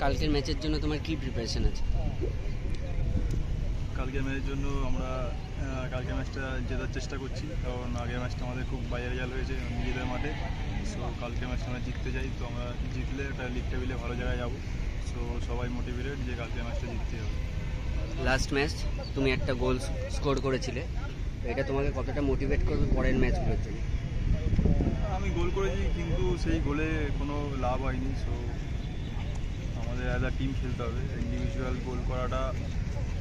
কালকের ম্যাচের জন্য তোমার কি প্রিপারেশন আছে? কালকের ম্যাচের জন্য আমরা কালকের ম্যাচটা জেতার চেষ্টা করছি, কারণ আগের ম্যাচটা আমাদের খুব বাইরে রেজাল্ট হয়েছে নিজেদের মাঠে। সো কালকের ম্যাচটা আমরা জিততে চাই, তো আমরা জিতলে একটা লিগ টেবিলে ভালো জায়গায় যাবো। সো সবাই মোটিভেটেড যে কালকের ম্যাচটা জিততে হবে। লাস্ট ম্যাচ তুমি একটা গোল স্কোর করেছিলে, এটা তোমাকে কতটা মোটিভেট করবে পরের ম্যাচগুলোর জন্য? আমি গোল করেছি, কিন্তু সেই গোলে কোনো লাভ হয়নি। সো আমাদের অ্যাজ আ টিম খেলতে হবে। ইন্ডিভিজুয়াল গোল করাটা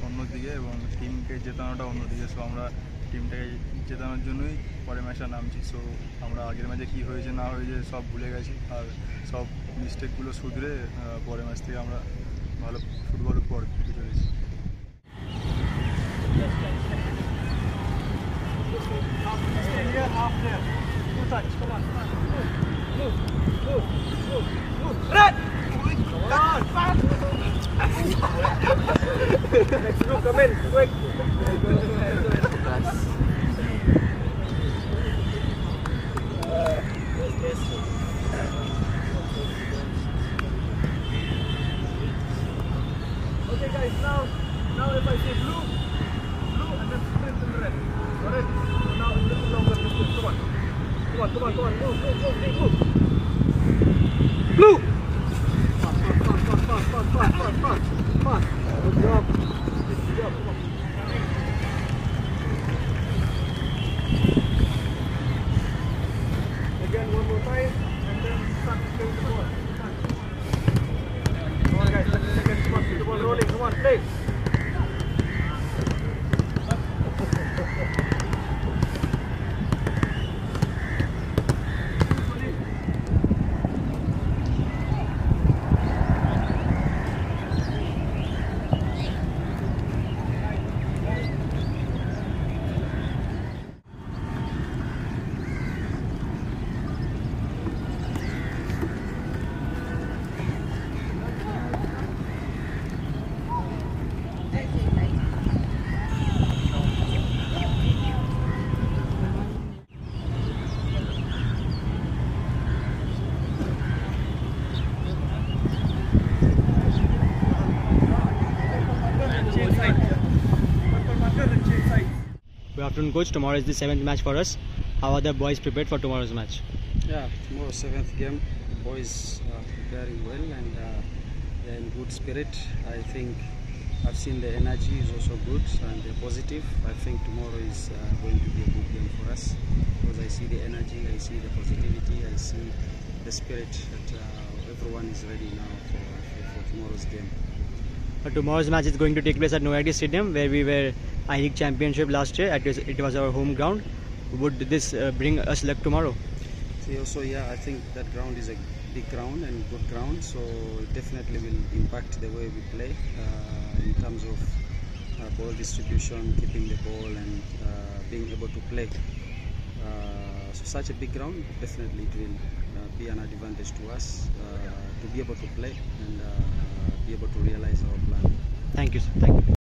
অন্যদিকে এবং টিমকে জেতানোটা অন্যদিকে। সো আমরা টিমটাকে জেতানোর জন্যই পরের ম্যাচটা নামছি। সো আমরা আগের ম্যাচে কী হয়েছে না হয়েছে সব ভুলে গেছি, আর সব মিস্টেকগুলো শুধরে পরের ম্যাচ থেকে আমরা ভালো ফুটবল উপর চলেছি। Come in, quick. Okay guys, now if I say blue and then sprint to the red. Alright? So now it's a little longer distance. Come on, move. Blue! Fast. Good job. Come on. Again, one more time, and then start playing the ball. Come on guys, 30 seconds, come on, keep the ball rolling, come on, play. Good afternoon, coach. Tomorrow is the 7th match for us. How are the boys prepared for tomorrow's match? Yeah, tomorrow 7th game. The boys are preparing well and they're in good spirit. I think I've seen the energy is also good and they're positive. I think tomorrow is going to be a good game for us because I see the energy, I see the positivity, I see the spirit that everyone is ready now for tomorrow's game. Tomorrow's match is going to take place at Noida Stadium, where we were I-League Championship last year. It was our home ground. Would this bring us luck tomorrow? See, also, yeah, I think that ground is a big ground and good ground, so it definitely will impact the way we play in terms of ball distribution, keeping the ball, and being able to play. So such a big ground, definitely it will be an advantage to us to be able to play and be able to realize our plan. Thank you, sir. Thank you.